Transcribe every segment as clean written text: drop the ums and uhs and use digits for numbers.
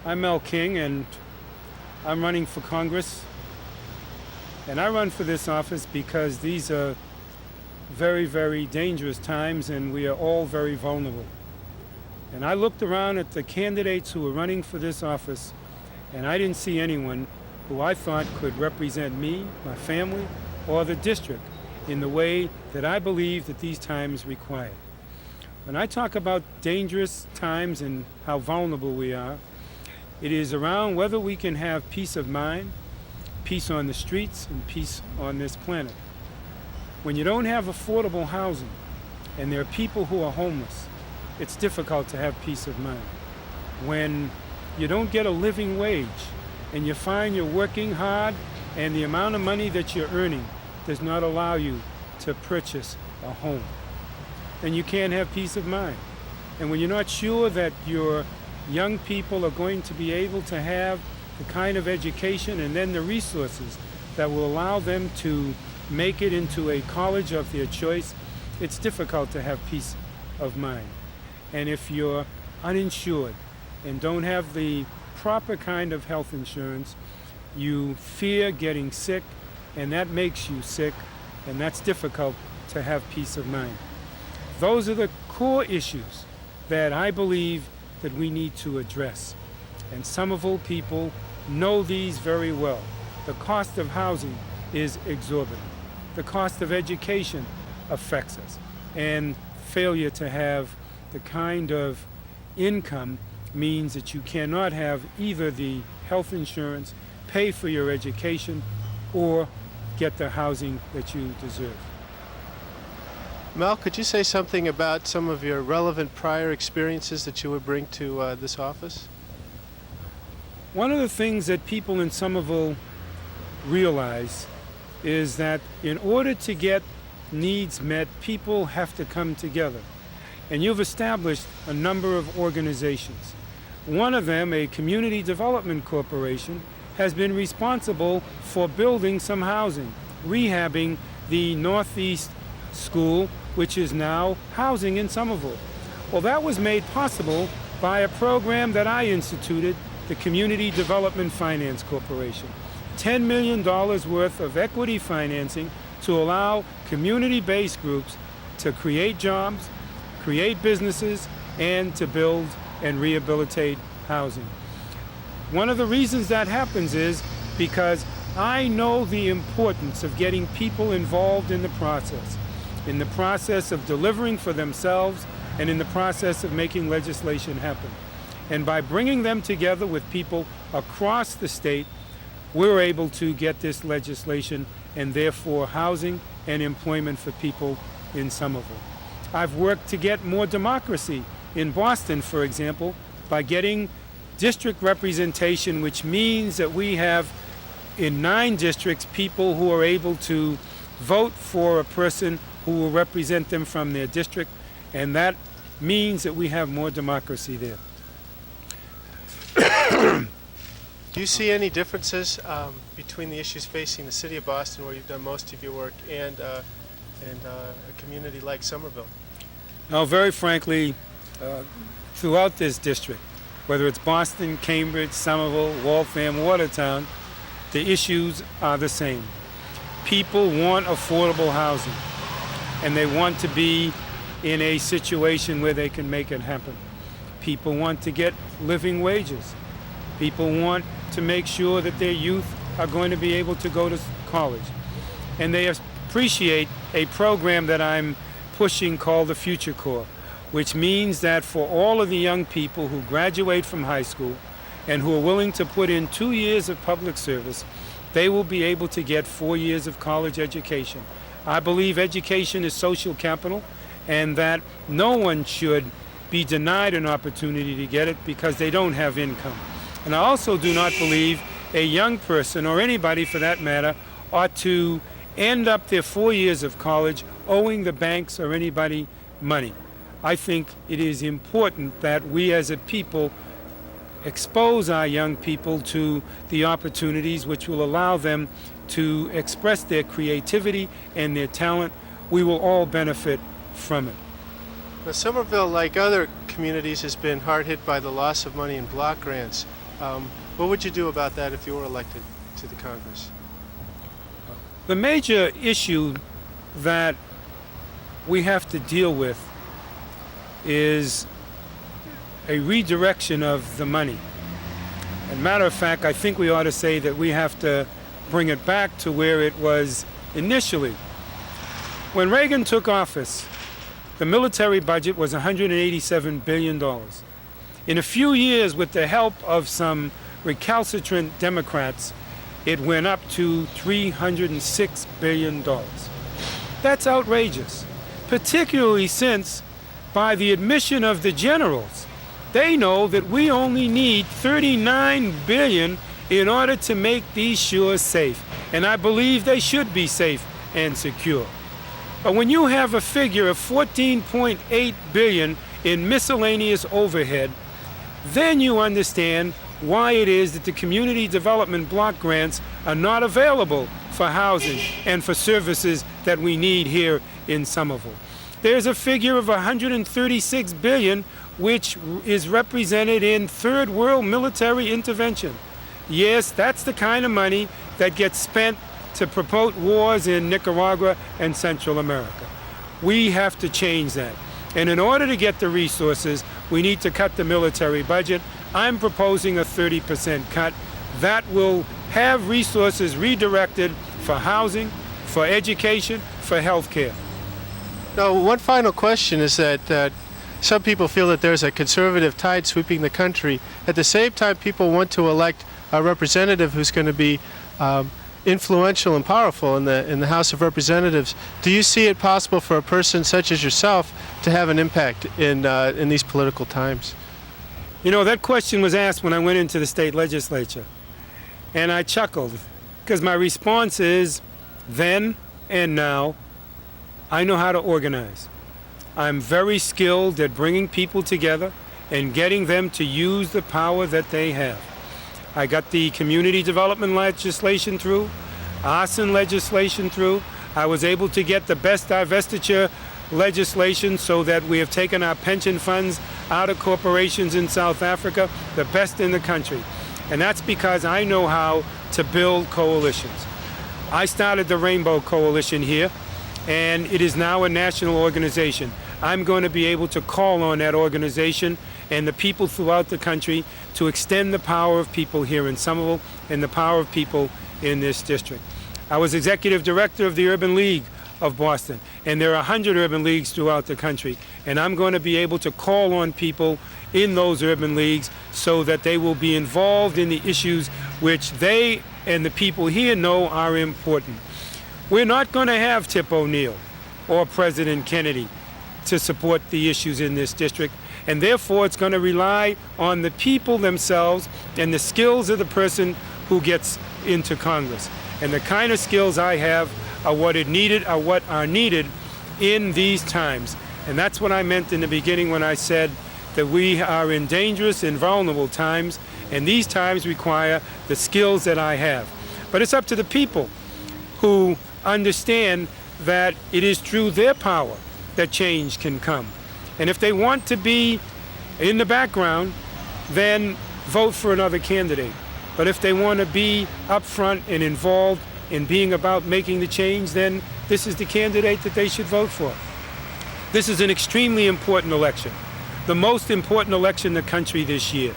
I'm Mel King, and I'm running for Congress. And I run for this office because these are very, very dangerous times, and we are all very vulnerable. And I looked around at the candidates who were running for this office, and I didn't see anyone who I thought could represent me, my family, or the district in the way that I believe that these times require. When I talk about dangerous times and how vulnerable we are, it is around whether we can have peace of mind, peace on the streets, and peace on this planet. When you don't have affordable housing and there are people who are homeless, it's difficult to have peace of mind. When you don't get a living wage and you find you're working hard and the amount of money that you're earning does not allow you to purchase a home, then you can't have peace of mind. And when you're not sure that your young people are going to be able to have the kind of education and then the resources that will allow them to make it into a college of their choice, it's difficult to have peace of mind. And if you're uninsured and don't have the proper kind of health insurance, you fear getting sick, and that makes you sick, and that's difficult to have peace of mind. Those are the core issues that I believe that we need to address. And Somerville people know these very well. The cost of housing is exorbitant. The cost of education affects us. And failure to have the kind of income means that you cannot have either the health insurance, pay for your education, or get the housing that you deserve. Mel, could you say something about some of your relevant prior experiences that you would bring to this office? One of the things that people in Somerville realize is that in order to get needs met, people have to come together. And you've established a number of organizations. One of them, a community development corporation, has been responsible for building some housing, rehabbing the Northeast School, which is now housing in Somerville. Well, that was made possible by a program that I instituted, the Community Development Finance Corporation. $10 million worth of equity financing to allow community-based groups to create jobs, create businesses, and to build and rehabilitate housing. One of the reasons that happens is because I know the importance of getting people involved in the process of delivering for themselves, and in the process of making legislation happen. And by bringing them together with people across the state, we're able to get this legislation and therefore housing and employment for people in Somerville. I've worked to get more democracy in Boston, for example, by getting district representation, which means that we have in 9 districts people who are able to vote for a person who will represent them from their district, and that means that we have more democracy there. Do you see any differences between the issues facing the city of Boston, where you've done most of your work, and a community like Somerville? Now, very frankly, throughout this district, whether it's Boston, Cambridge, Somerville, Waltham, Watertown, the issues are the same. People want affordable housing, and they want to be in a situation where they can make it happen. People want to get living wages. People want to make sure that their youth are going to be able to go to college. And they appreciate a program that I'm pushing called the Future Corps, which means that for all of the young people who graduate from high school and who are willing to put in 2 years of public service, they will be able to get 4 years of college education. I believe education is social capital, and that no one should be denied an opportunity to get it because they don't have income. And I also do not believe a young person, or anybody for that matter, ought to end up their 4 years of college owing the banks or anybody money. I think it is important that we as a people expose our young people to the opportunities which will allow them to express their creativity and their talent. We will all benefit from it. Now, Somerville, like other communities, has been hard hit by the loss of money in block grants. What would you do about that if you were elected to the Congress? The major issue that we have to deal with is a redirection of the money. And matter of fact, I think we ought to say that we have to bring it back to where it was initially. When Reagan took office, the military budget was $187 billion. In a few years, with the help of some recalcitrant Democrats, it went up to $306 billion. That's outrageous, particularly since, by the admission of the generals, they know that we only need $39 billion in order to make these shores safe. And I believe they should be safe and secure. But when you have a figure of $14.8 billion in miscellaneous overhead, then you understand why it is that the community development block grants are not available for housing and for services that we need here in Somerville. There's a figure of $136 billion which is represented in third world military intervention. Yes, that's the kind of money that gets spent to promote wars in Nicaragua and Central America. We have to change that. And in order to get the resources, we need to cut the military budget. I'm proposing a 30% cut. That will have resources redirected for housing, for education, for health care. Now, one final question is that some people feel that there's a conservative tide sweeping the country. At the same time, people want to elect a representative who's going to be influential and powerful in the House of Representatives. Do you see it possible for a person such as yourself to have an impact in these political times? You know, that question was asked when I went into the state legislature, and I chuckled because my response is, then and now, I know how to organize. I'm very skilled at bringing people together and getting them to use the power that they have. I got the community development legislation through, arson legislation through. I was able to get the best divestiture legislation so that we have taken our pension funds out of corporations in South Africa, the best in the country. And that's because I know how to build coalitions. I started the Rainbow Coalition here, and it is now a national organization. I'm going to be able to call on that organization and the people throughout the country to extend the power of people here in Somerville and the power of people in this district. I was executive director of the Urban League of Boston, and there are 100 urban leagues throughout the country, and I'm going to be able to call on people in those urban leagues so that they will be involved in the issues which they and the people here know are important. We're not going to have Tip O'Neill or President Kennedy to support the issues in this district, and therefore it's going to rely on the people themselves and the skills of the person who gets into Congress. And the kind of skills I have are what are needed in these times. And that's what I meant in the beginning when I said that we are in dangerous and vulnerable times, and these times require the skills that I have. But it's up to the people who understand that it is through their power that change can come. And if they want to be in the background, then vote for another candidate. But if they want to be up front and involved in being about making the change, then this is the candidate that they should vote for. This is an extremely important election, the most important election in the country this year.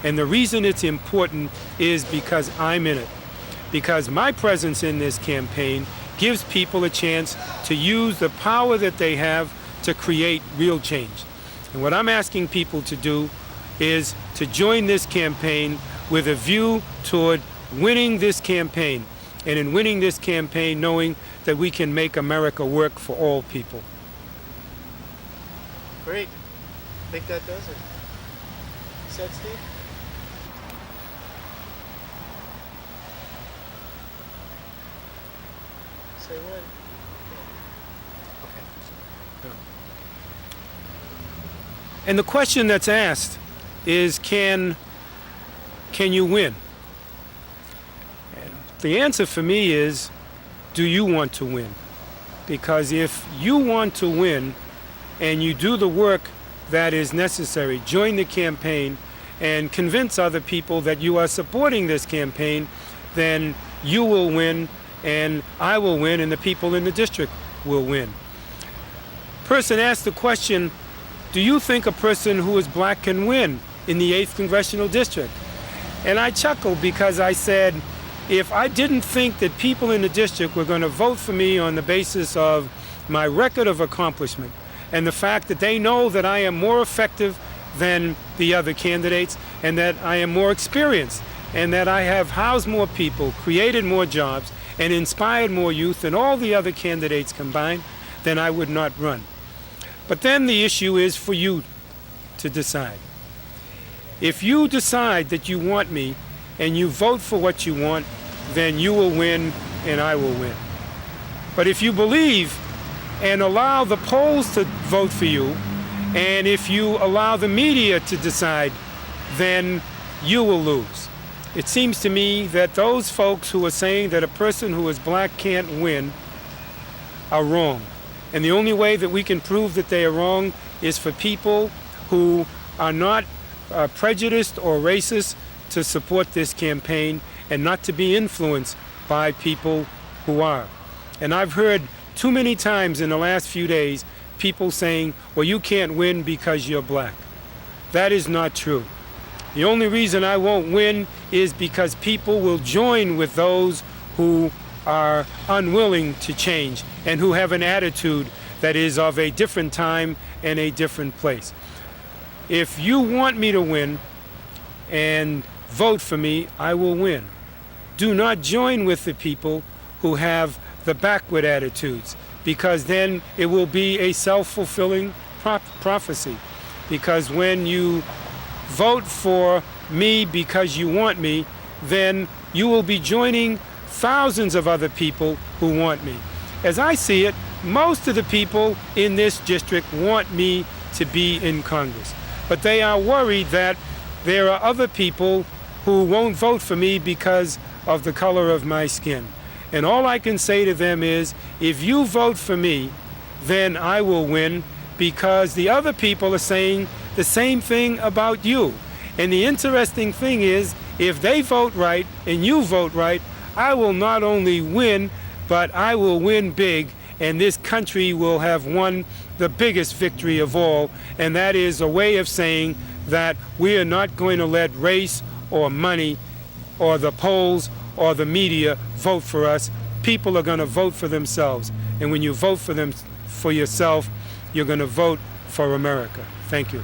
And the reason it's important is because I'm in it. Because my presence in this campaign gives people a chance to use the power that they have to create real change. And what I'm asking people to do is to join this campaign with a view toward winning this campaign. And in winning this campaign, knowing that we can make America work for all people. Great. I think that does it. You said, Steve? Say when. Okay. And the question that's asked is, can you win? And the answer for me is, do you want to win? Because if you want to win and you do the work that is necessary, join the campaign and convince other people that you are supporting this campaign, then you will win, and I will win, and the people in the district will win. Person asked the question, do you think a person who is black can win in the 8th Congressional District? And I chuckled because I said, if I didn't think that people in the district were going to vote for me on the basis of my record of accomplishment and the fact that they know that I am more effective than the other candidates and that I am more experienced and that I have housed more people, created more jobs, and inspired more youth than all the other candidates combined, then I would not run. But then the issue is for you to decide. If you decide that you want me and you vote for what you want, then you will win and I will win. But if you believe and allow the polls to vote for you, and if you allow the media to decide, then you will lose. It seems to me that those folks who are saying that a person who is black can't win are wrong. And the only way that we can prove that they are wrong is for people who are not prejudiced or racist to support this campaign and not to be influenced by people who are. And I've heard too many times in the last few days people saying, well, you can't win because you're black. That is not true. The only reason I won't win is because people will join with those who are unwilling to change and who have an attitude that is of a different time and a different place. If you want me to win and vote for me, I will win. Do not join with the people who have the backward attitudes, because then it will be a self-fulfilling prophecy. Because when you vote for me because you want me, then you will be joining thousands of other people who want me. As I see it, most of the people in this district want me to be in Congress. But they are worried that there are other people who won't vote for me because of the color of my skin. And all I can say to them is, if you vote for me, then I will win, because the other people are saying the same thing about you. And the interesting thing is, if they vote right and you vote right, I will not only win, but I will win big, and this country will have won the biggest victory of all, and that is a way of saying that we are not going to let race or money or the polls or the media vote for us. People are going to vote for themselves, and when you vote for yourself, you're going to vote for America. Thank you.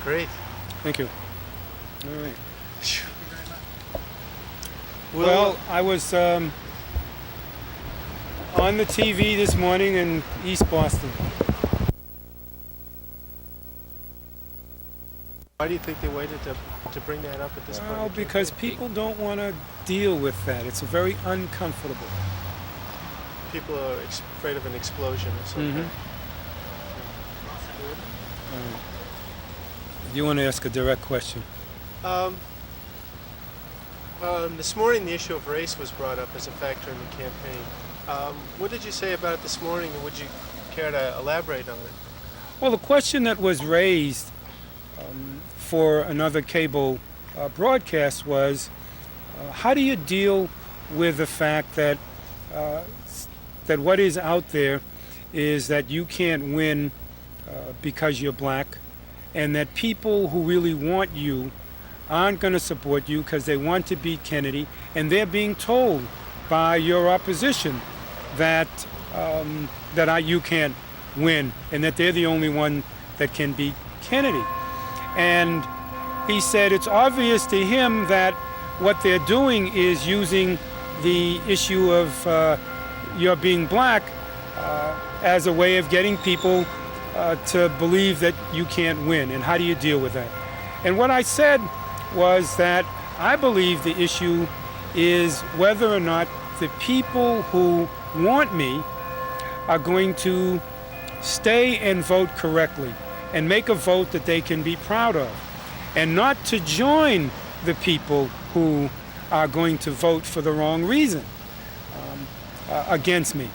Great. Thank you. All right. Well, I was on the TV this morning in East Boston. Why do you think they waited to bring that up at this point? Well, because people don't want to deal with that. It's very uncomfortable. People are afraid of an explosion or something. You want to ask a direct question? This morning the issue of race was brought up as a factor in the campaign. What did you say about it this morning, and would you care to elaborate on it? Well, the question that was raised for another cable broadcast was, how do you deal with the fact that that what is out there is that you can't win because you're black, and that people who really want you aren't going to support you because they want to beat Kennedy, and they're being told by your opposition that you can't win, and that they're the only one that can beat Kennedy. And he said it's obvious to him that what they're doing is using the issue of your being black as a way of getting people to believe that you can't win. And how do you deal with that? And what I said was that I believe the issue is whether or not the people who want me are going to stay and vote correctly and make a vote that they can be proud of, and not to join the people who are going to vote for the wrong reason. against me.